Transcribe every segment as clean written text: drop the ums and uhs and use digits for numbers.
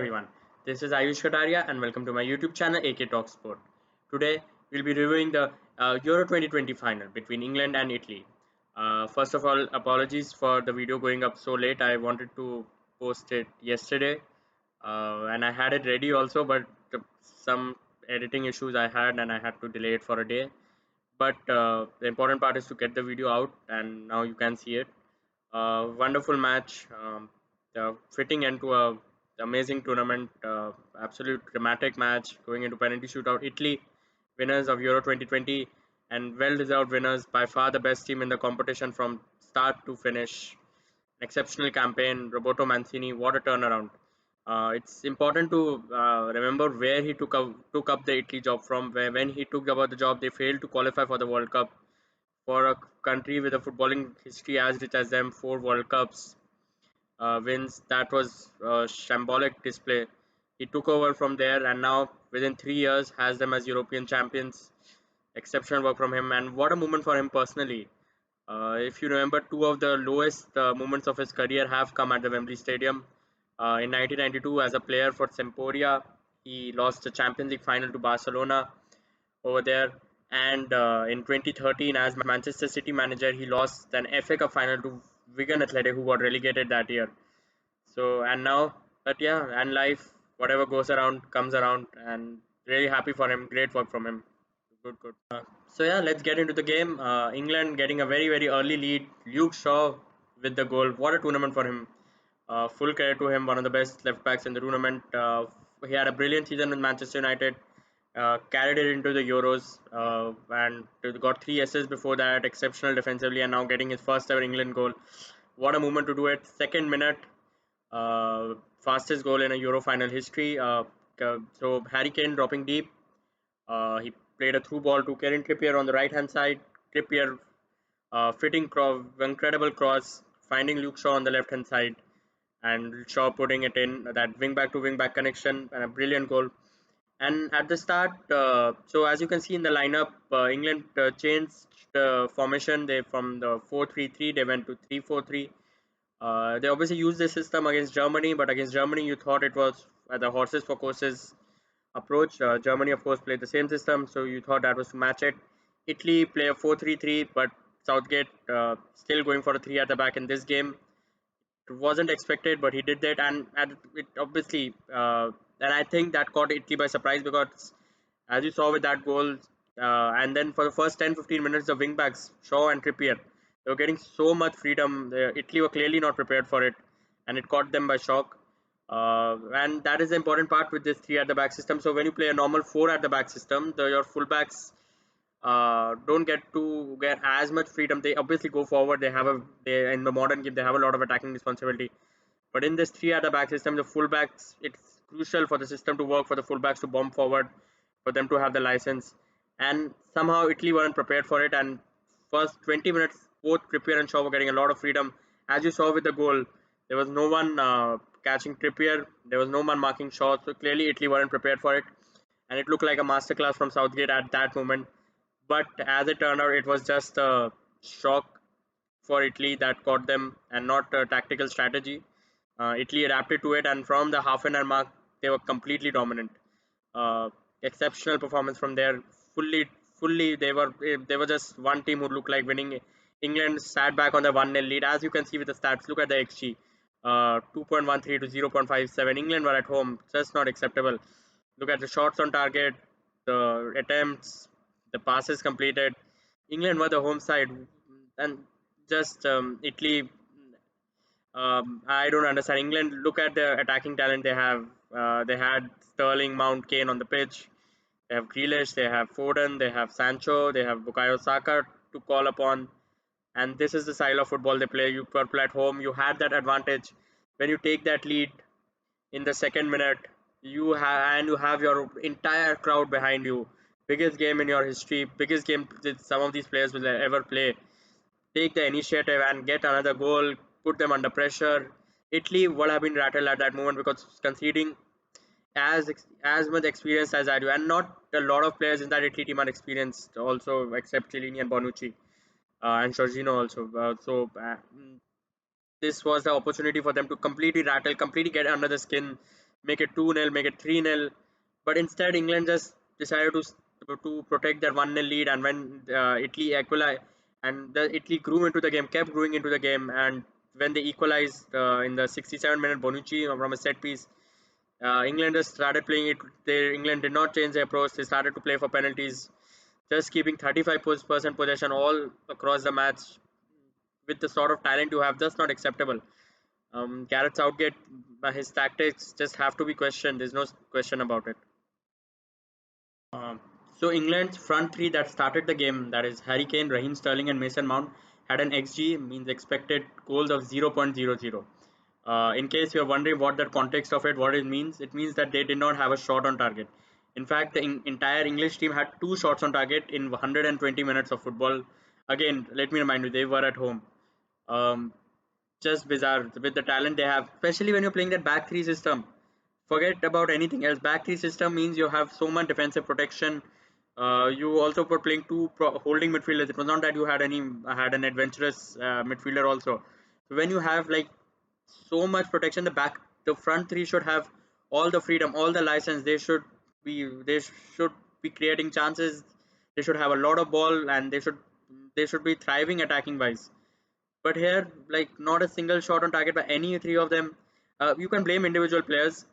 everyone, this is Ayush Kataria and welcome to my YouTube channel AK Talk Sport. Today we'll be reviewing the Euro 2020 final between England and Italy. First of all, apologies for the video going up so late. I wanted to post it yesterday and I had it ready also, but some editing issues I had and I had to delay it for a day. But the important part is to get the video out, and now you can see it. Wonderful match, fitting into a amazing tournament, absolute dramatic match going into penalty shootout. Italy, winners of Euro 2020, and well-deserved winners, by far the best team in the competition from start to finish. An exceptional campaign, Roberto Mancini, what a turnaround. It's important to remember where he took up the Italy job from. Where when he took about the job, they failed to qualify for the World Cup. For a country with a footballing history as rich as them, 4 World Cups wins. That was a shambolic display. He took over from there, and now within 3 years has them as European champions. Exceptional work from him, and what a moment for him personally. If you remember, two of the lowest moments of his career have come at the Wembley Stadium. In 1992, as a player for Sampdoria, he lost the Champions League final to Barcelona over there. And in 2013, as Manchester City manager, he lost an FA Cup final to Wigan Athletic, who got relegated that year. So, and now, but yeah, and life, whatever goes around comes around, and really happy for him. Great work from him. Good, good. So yeah, let's get into the game. England getting a very early lead. Luke Shaw with the goal. What a tournament for him. Full credit to him, one of the best left backs in the tournament. He had a brilliant season with Manchester United. Carried it into the Euros and got 3 assists before that. Exceptional defensively, and now getting his first ever England goal. What a moment to do it! Second minute, fastest goal in a Euro final history. So Harry Kane dropping deep. He played a through ball to Kieran Trippier on the right hand side. Trippier fitting incredible cross, finding Luke Shaw on the left hand side, and Shaw putting it in that wing back to wing back connection, and a brilliant goal. And at the start, so as you can see in the lineup, England changed formation. They from the 4-3-3 they went to 3-4-3. They obviously used this system against Germany, but against Germany you thought it was the horses for courses approach. Germany, of course, played the same system, so you thought that was to match it. Italy play a 4-3-3, but Southgate still going for a 3 at the back in this game. It wasn't expected, but he did that, and it obviously, and I think that caught Italy by surprise because, as you saw with that goal, and then for the first 10-15 minutes, the wing backs, Shaw and Trippier, they were getting so much freedom. Italy were clearly not prepared for it, and it caught them by shock. And that is the important part with this 3 at the back system. So when you play a normal 4 at the back system, your fullbacks don't get as much freedom. They obviously go forward. They in the modern game they have a lot of attacking responsibility. But in this 3 at the back system, the fullbacks, it's crucial for the system to work for the fullbacks to bomb forward, for them to have the license. And somehow Italy weren't prepared for it. And first 20 minutes, both Trippier and Shaw were getting a lot of freedom. As you saw with the goal, there was no one catching Trippier. There was no one marking Shaw. So clearly Italy weren't prepared for it. And it looked like a masterclass from Southgate at that moment. But as it turned out, it was just a shock for Italy that caught them, and not a tactical strategy. Italy adapted to it, and from the half an hour mark, they were completely dominant. Uh, Exceptional performance from there. Fully, they were just one team who looked like winning. England sat back on the 1-0 lead, as you can see with the stats. Look at the XG, 2.13 to 0.57. England were at home, just not acceptable. Look at the shots on target, the attempts, the passes completed. England were the home side, and just Italy. I don't understand. England, look at the attacking talent they have. They had Sterling, Mount, Kane on the pitch. They have Grealish, they have Foden, they have Sancho, they have Bukayo Saka to call upon. And this is the style of football they play. You purple at home. You had that advantage when you take that lead in the second minute. You have your entire crowd behind you. Biggest game in your history. Biggest game that some of these players will ever play. Take the initiative and get another goal, put them under pressure. Italy would have been rattled at that moment because conceding as much experience as I do, and not a lot of players in that Italy team are experienced also, except Chiellini and Bonucci and Jorginho also. This was the opportunity for them to completely rattle, completely get under the skin. make it 2-0, make it 3-0. But instead, England just decided to protect their 1-0 lead, and when Italy equalized, and the Italy grew into the game, kept growing into the game, and when they equalized in the 67th minute, Bonucci from a set piece, England just started playing it. England did not change their approach. They started to play for penalties, just keeping 35% possession all across the match. With the sort of talent you have, that's not acceptable. Gareth Southgate, his tactics just have to be questioned. There's no question about it. Um, so England's front three that started the game, that is Harry Kane, Raheem Sterling, and Mason Mount, had an XG, means expected goals of 0.00. In case you're wondering what the context of what it means that they did not have a shot on target. In fact, the entire English team had two shots on target in 120 minutes of football. Again, let me remind you, they were at home. Um, just bizarre with the talent they have, especially when you're playing that back three system. Forget about anything else. Back three system means you have so much defensive protection. You also were playing holding midfielders. It was not that you had an adventurous midfielder also. So when you have like so much protection, the front three should have all the freedom, all the license. They should be creating chances. They should have a lot of ball, and they should be thriving attacking wise. But here, like not a single shot on target by any three of them. You can blame individual players,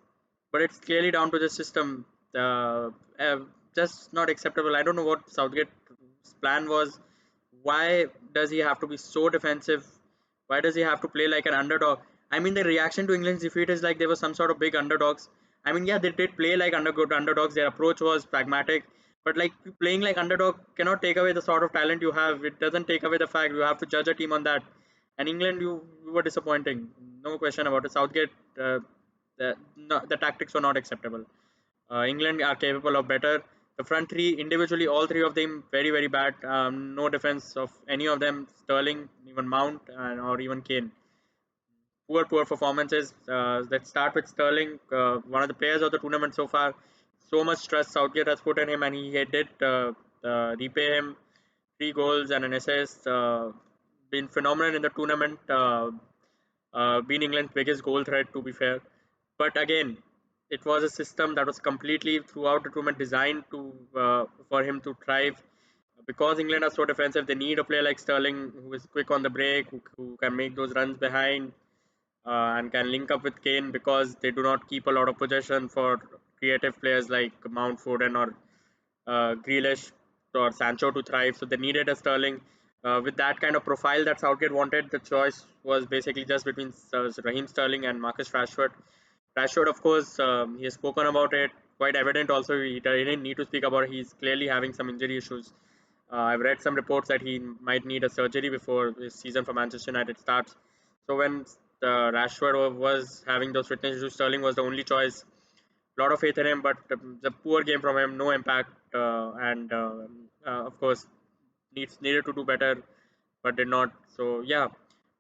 but it's clearly down to the system. Uh, uh, just not acceptable. I don't know what Southgate's plan was. Why does he have to be so defensive? Why does he have to play like an underdog? I mean, the reaction to England's defeat is like they were some sort of big underdogs. I mean, yeah, they did play like good underdogs. Their approach was pragmatic, but like playing like underdog cannot take away the sort of talent you have. It doesn't take away the fact you have to judge a team on that. And England, you were disappointing, no question about it. Southgate, the tactics were not acceptable. England are capable of better. The front three individually, all three of them very bad. No defense of any of them. Sterling, even Mount, or even Kane. Poor performances. Let's start with Sterling, one of the players of the tournament so far. So much trust Southgate has put in him, and he did repay him. 3 goals and an assist. Been phenomenal in the tournament. Been England's biggest goal threat, to be fair. But again, it was a system that was completely throughout the tournament designed for him to thrive. Because England are so defensive, they need a player like Sterling who is quick on the break, who can make those runs behind, and can link up with Kane because they do not keep a lot of possession for creative players like Mount Foden or Grealish or Sancho to thrive. So they needed a Sterling. With that kind of profile that Southgate wanted, the choice was basically just between Raheem Sterling and Marcus Rashford. Rashford, of course, he has spoken about it. Quite evident also, he didn't need to speak about it. He's clearly having some injury issues. I've read some reports that he might need a surgery before his season for Manchester United starts. So when Rashford was having those fitness issues, Sterling was the only choice. A lot of faith in him, but the poor game from him, no impact, and of course needed to do better, but did not. So yeah,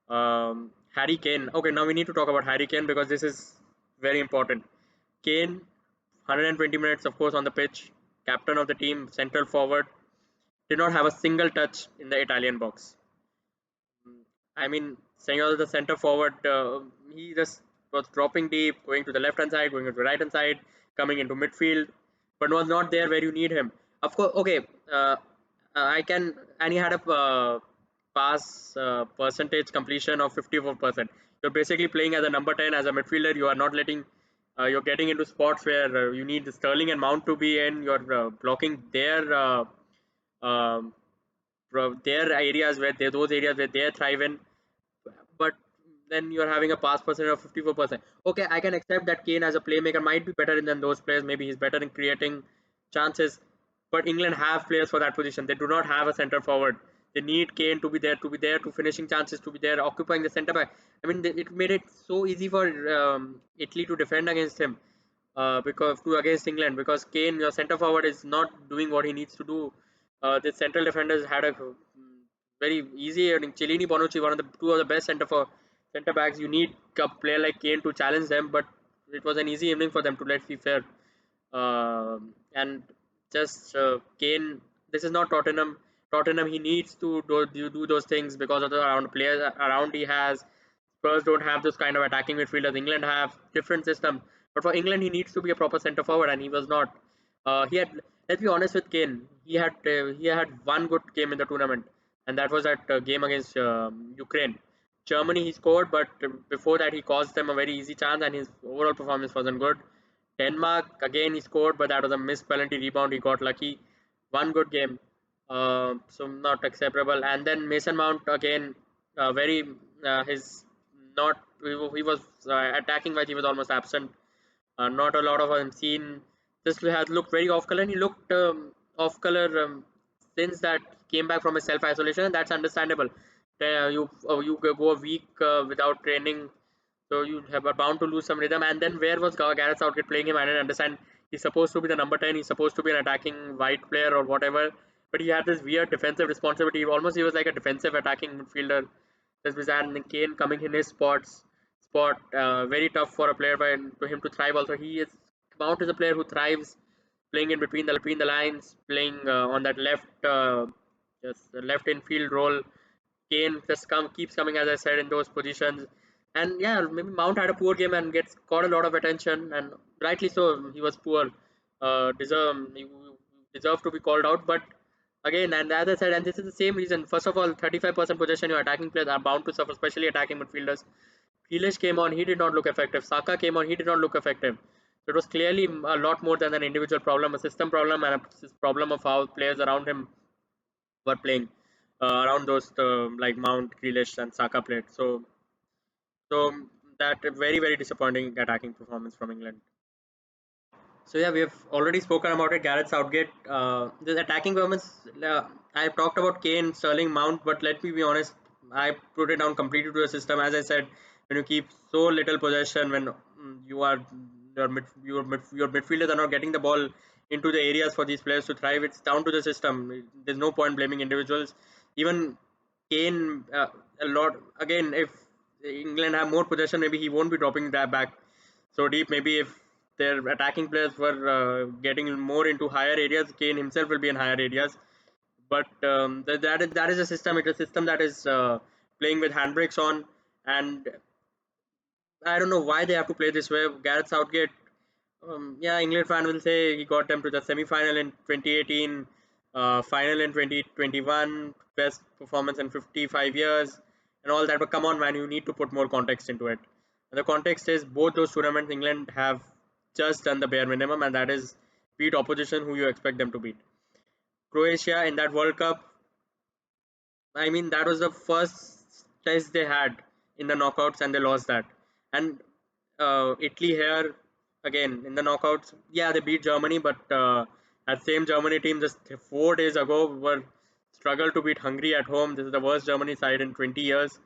Harry Kane. Okay, now we need to talk about Harry Kane because this is very important. Kane, 120 minutes, of course, on the pitch, captain of the team, central forward, did not have a single touch in the Italian box. I mean, Senor, the center forward, he just was dropping deep, going to the left hand side, going to the right hand side, coming into midfield, but was not there where you need him. Of course, okay, I can, and he had a pass percentage completion of 54%. You're basically playing as a number 10 as a midfielder. You are not letting, you're getting into spots where you need Sterling and Mount to be in. You're blocking um, their areas where they those areas where they thrive in, but then you're having a pass percentage of 54%. Okay, I can accept that Kane as a playmaker might be better than those players. Maybe he's better in creating chances, but England have players for that position. They do not have a center forward. They need Kane to be there to finishing chances, to be there occupying the center back. I mean, it made it so easy for Italy to defend against him, because to against England, because Kane, your center forward, is not doing what he needs to do. The central defenders had a very easy. I mean, Cellini, Bonucci, one of the two of the best center backs. You need a player like Kane to challenge them, but it was an easy evening for them, to let's be fair. And just Kane, this is not Tottenham. Tottenham, he needs to do those things because of the around players around he has. Spurs don't have this kind of attacking midfielders. England have different system, But for England, he needs to be a proper centre forward, and he was not. He had, let's be honest with Kane, he had one good game in the tournament, and that was that game against Ukraine. Germany he scored, but before that he caused them a very easy chance, and his overall performance wasn't good. Denmark again he scored, but that was a missed penalty rebound. He got lucky. One good game, so not acceptable. And then Mason Mount again, very his not he was attacking wise he was almost absent. Not a lot of him seen. This has looked very off color. And he looked off color since that came back from his self isolation, and that's understandable. You go a week without training, so you have are bound to lose some rhythm. And then where was Gareth Southgate playing him? I didn't understand. He's supposed to be the number 10. He's supposed to be an attacking wide player or whatever. But he had this weird defensive responsibility. Almost he was like a defensive attacking midfielder. This bizarre. And Kane coming in his spot. Very tough for a player to him to thrive. Also, he is Mount is a player who thrives playing in between the lines, playing on that just the left infield role. Kane just keeps coming, as I said, in those positions. And yeah, maybe Mount had a poor game and gets caught a lot of attention, and rightly so. He was poor, he deserved to be called out. But again, and as I said, and this is the same reason. First of all, 35% possession, your attacking players are bound to suffer, especially attacking midfielders. Grealish came on, he did not look effective. Saka came on, he did not look effective. So it was clearly a lot more than an individual problem, a system problem, and a problem of how players around him were playing around those like Mount, Grealish, and Saka played. So that very disappointing attacking performance from England. So yeah, we have already spoken about it. Gareth Southgate, the attacking performance. I talked about Kane, Sterling, Mount, but let me be honest. I put it down completely to the system. As I said, when you keep so little possession, when you are your midfielders are not getting the ball into the areas for these players to thrive, it's down to the system. There's no point blaming individuals. Even Kane, a lot again. If England have more possession, maybe he won't be dropping that back so deep. Maybe if their attacking players were getting more into higher areas, Kane himself will be in higher areas. But that is a system. It's a system that is playing with handbrakes on, and I don't know why they have to play this way. Gareth Southgate, yeah, England fan will say he got them to the semi-final in 2018, final in 2021, best performance in 55 years, and all that. But come on, man, you need to put more context into it. And the context is both those tournaments, England have just done the bare minimum, and that is beat opposition who you expect them to beat. Croatia in that World Cup, I mean, that was the first test they had in the knockouts, and they lost that. And Italy here again in the knockouts. Yeah, they beat Germany, but that same Germany team just 4 days ago were struggled to beat Hungary at home. This is the worst Germany side in 20 years,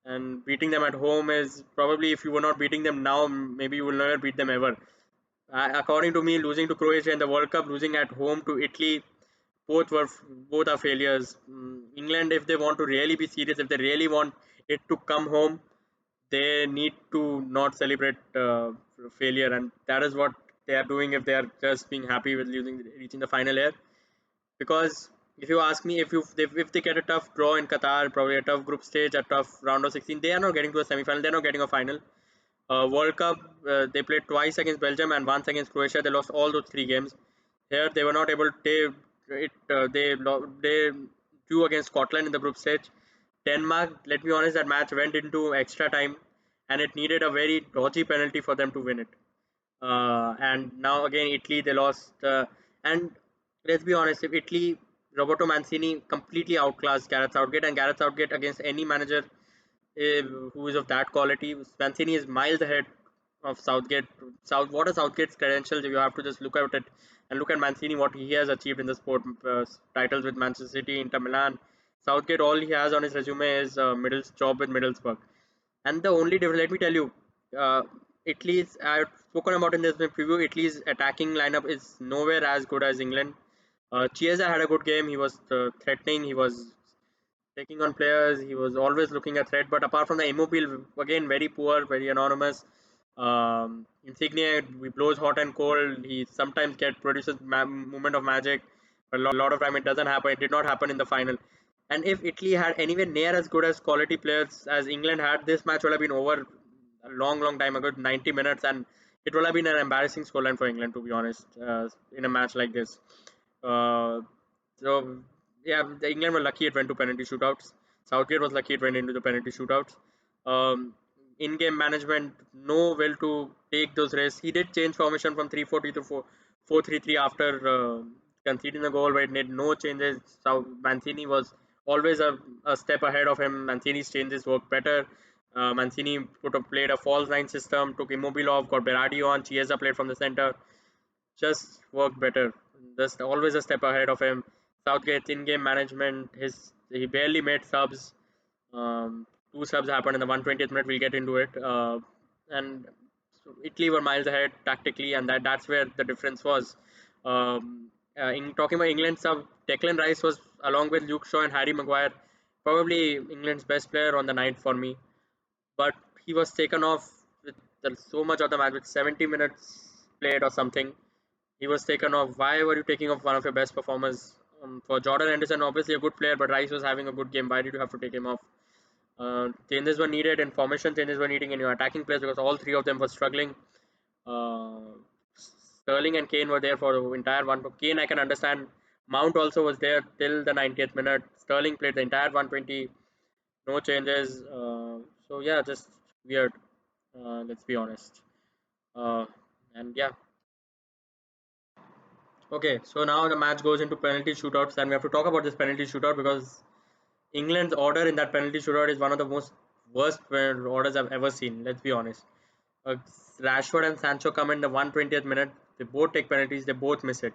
and beating them at home is probably, if you were not beating them now, maybe you will never beat them ever. According to me, losing to Croatia in the World Cup, losing at home to Italy, both are failures. England, if they want to really be serious, if they really want it to come home, they need to not celebrate failure, and that is what they are doing if they are just being happy with reaching the final here. Because if you ask me, if they get a tough draw in Qatar, probably a tough group stage, a tough round of 16, they are not getting to a semi-final. They're not getting a final. World Cup, they played twice against Belgium and once against Croatia. They lost all those three games. Here, they were not able. They drew against Scotland in the group stage. Denmark, let me be honest, that match went into extra time, and it needed a very dodgy penalty for them to win it. And now again, Italy, they lost. And let's be honest, if Italy, Roberto Mancini completely outclassed Gareth Southgate, and Gareth Southgate against any manager who is of that quality. Mancini is miles ahead of Southgate. What are Southgate's credentials? You have to just look at it and look at Mancini, what he has achieved in the sport. Titles with Manchester City, Inter Milan. Southgate, all he has on his resume is job with Middlesbrough. And the only difference, let me tell you, Italy's, I've spoken about in this preview, Italy's attacking lineup is nowhere as good as England. Chiesa had a good game. He was threatening. He was taking on players. He was always looking at threat. But apart from the Immobile, again, very poor, very anonymous. Insigne, he blows hot and cold. He sometimes produces moment of magic, but a lot of time it doesn't happen. It did not happen in the final. And if Italy had anywhere near as good as quality players as England had, this match would have been over a long time ago, 90 minutes. And it will have been an embarrassing scoreline for England, to be honest, in a match like this. Uh, so yeah, the England were lucky it went to penalty shootouts. Southgate was lucky it went into the penalty shootouts. Um, in-game management, no will to take those risks. He did change formation from 3-4-3 to 4-4-3-3 after conceding the goal, but it made no changes. So Mancini was always a step ahead of him. Mancini's changes worked better. Mancini played a false nine system, took Immobile off, got Berardi on, Chiesa played from the center, just worked better. Just always a step ahead of him. Southgate's in-game management, he barely made subs. Two subs happened in the 120th minute. We'll get into it. And so Italy were miles ahead tactically, and that's where the difference was. In talking about England sub, Declan Rice was along with Luke Shaw and Harry Maguire probably England's best player on the night for me. But he was taken off with so much of the match with 70 minutes played or something. He was taken off. Why were you taking off one of your best performers? For Jordan Henderson, obviously a good player, but Rice was having a good game. Why did you have to take him off? Changes were needed and formation changes were needed in your attacking players because all three of them were struggling. Uh, Sterling and Kane were there for the entire one. Kane, I can understand. Mount also was there till the 90th minute. Sterling played the entire 120, no changes. So yeah, just weird. Let's be honest. Uh, and yeah, okay. So now the match goes into penalty shootouts, and we have to talk about this penalty shootout because England's order in that penalty shootout is one of the most worst orders I've ever seen. Let's be honest. Uh, Rashford and Sancho come in the 120th minute. They both take penalties. They both miss it.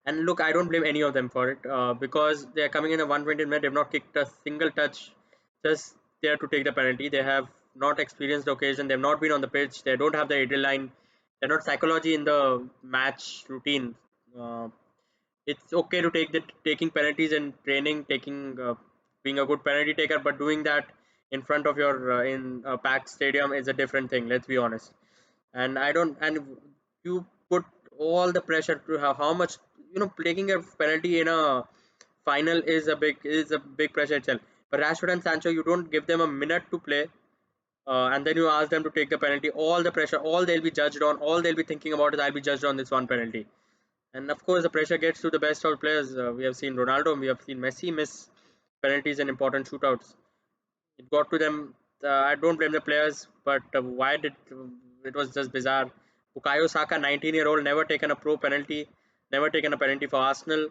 And look, I don't blame any of them for it because they are coming in the 120th minute. They've not kicked a single touch, just there to take the penalty. They have not experienced the occasion. They've not been on the pitch. They don't have the adrenaline. They're not psychology in the match routine. Uh, it's okay to take the taking penalties in training, taking being a good penalty taker, but doing that in front of your in a packed stadium is a different thing. Let's be honest. And I don't and you put all the pressure to have how much taking a penalty in a final is a big pressure itself. But Rashford and Sancho, you don't give them a minute to play, and then you ask them to take the penalty. All the pressure, all they'll be judged on, all they'll be thinking about is I'll be judged on this one penalty. And of course, the pressure gets to the best of players. We have seen Ronaldo, we have seen Messi miss penalties in important shootouts. It got to them. I don't blame the players, but why did it was just bizarre. Bukayo Saka, 19-year-old, never taken a pro penalty, never taken a penalty for Arsenal.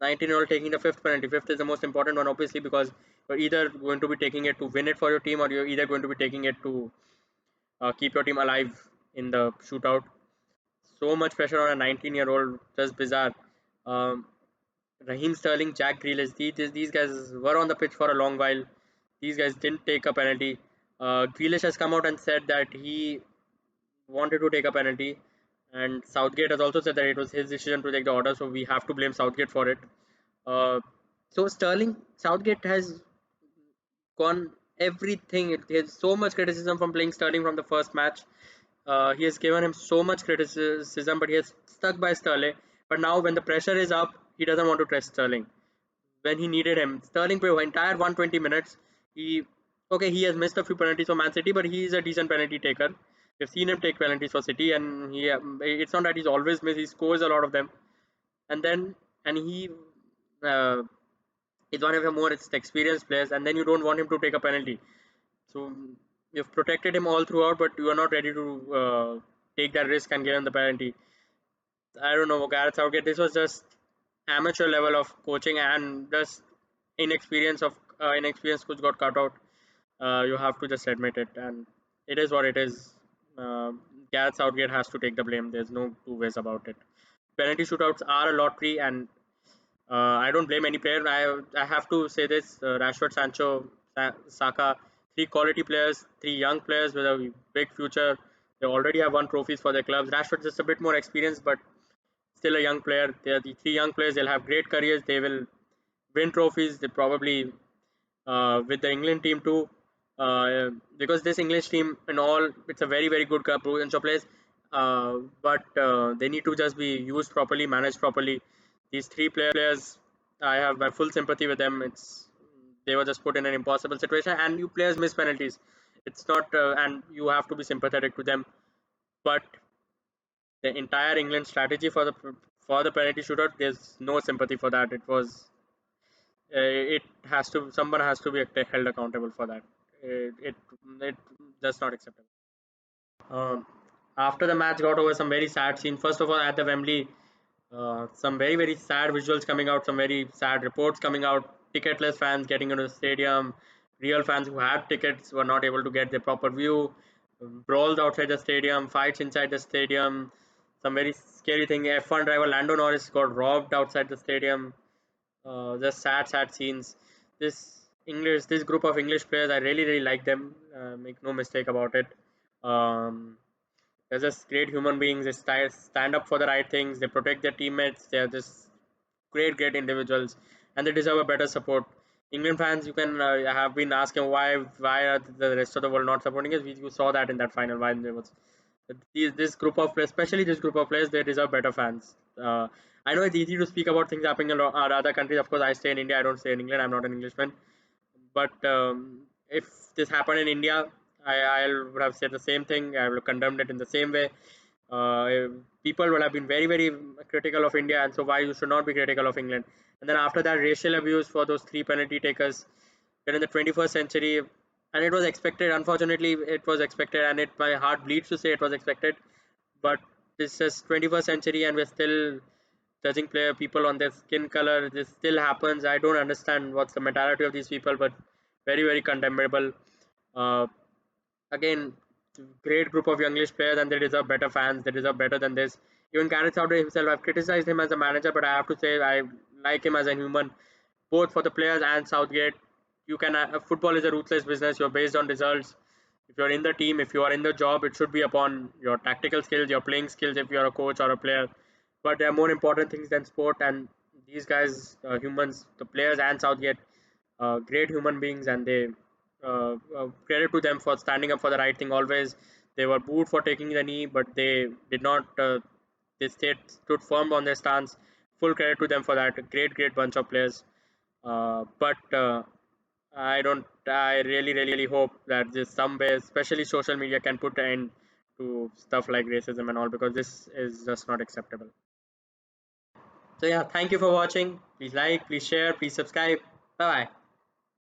19-year-old taking the fifth penalty. Fifth is the most important one, obviously, because you're either going to be taking it to win it for your team, or you're either going to be taking it to keep your team alive in the shootout. So much pressure on a 19-year-old, just bizarre. Um, Raheem Sterling, Jack Grealish, these guys were on the pitch for a long while. These guys didn't take a penalty. Grealish has come out and said that he wanted to take a penalty, and Southgate has also said that it was his decision to take the order, so we have to blame Southgate for it. Uh, so Southgate has gone everything. There's so much criticism from playing Sterling from the first match. He has given him so much criticism, but he has stuck by Sterling. But now, when the pressure is up, he doesn't want to trust Sterling. When he needed him, Sterling played entire 120 minutes. He has missed a few penalties for Man City, but he is a decent penalty taker. We've seen him take penalties for City, and it's not that he's always missed. He scores a lot of them, and then and he uh, is one of the more experienced players. And then you don't want him to take a penalty. So you've protected him all throughout, but you are not ready to take that risk and give him the penalty. I don't know, Gareth Southgate. This was just amateur level of coaching and just inexperience coach got cut out. You have to just admit it, and it is what it is. Uh, Gareth Southgate has to take the blame. There's no two ways about it. Penalty shootouts are a lottery, and I don't blame any player. I have to say this: Rashford, Sancho, Saka, three quality players, three young players with a big future. They already have won trophies for their clubs. Rashford just a bit more experienced, but still a young player. They are the three young players. They'll have great careers. They will win trophies. They probably with the England team too, because this English team in all it's a very very good bunch of players, but they need to just be used properly, managed properly. These three players, I have my full sympathy with them. They were just put in an impossible situation, and you players miss penalties. It's not, and you have to be sympathetic to them. But the entire England strategy for the penalty shootout. There's no sympathy for that. It has to, someone has to be held accountable for that. It that's not acceptable. Um, After the match got over, some very sad scene. First of all, at the Wembley, some very sad visuals coming out, some very sad reports coming out. Ticketless fans getting into the stadium, real fans who had tickets were not able to get the proper view. Brawls outside the stadium, fights inside the stadium. Some very scary thing. F1 driver Lando Norris got robbed outside the stadium. Just sad scenes. This group of English players, I really like them. Make no mistake about it. Um, they're just great human beings. They stand up for the right things. They protect their teammates. They're just great individuals, and they deserve a better support. England fans, you can have been asking why are the rest of the world not supporting us. You saw that in that final. Why there was this group of players, especially this group of players, they deserve better fans. I know it's easy to speak about things happening in other countries. Of course, I stay in India. I don't stay in England. I'm not an Englishman. But if this happened in India, I would have said the same thing. I would have condemned it in the same way. Uh, People will have been very critical of India, and so why you should not be critical of England. And then after that, racial abuse for those three penalty takers. We're in the 21st century, and it was expected. Unfortunately, it was expected, and it my heart bleeds to say it was expected. But this is 21st century, and we're still judging player people on their skin color. This still happens. I don't understand what's the mentality of these people, but very condemnable. Uh, Again, great group of English players, and they deserve better fans. They deserve better than this. Even Gareth Southgate himself, I've criticized him as a manager, but I have to say I like him as a human, both for the players and Southgate. You can football is a ruthless business. You're based on results. If you're in the team, if you are in the job, it should be upon your tactical skills, your playing skills. If you're a coach or a player, but there are more important things than sport. And these guys, humans, the players and Southgate, great human beings, and they credit to them for standing up for the right thing always. They were booed for taking the knee, but they did not. They stood firm on their stance. Full credit to them for that. Great bunch of players. But I don't. I really hope that this some way, especially social media, can put an end to stuff like racism and all, because this is just not acceptable. So yeah, thank you for watching. Please like, please share, please subscribe. Bye bye.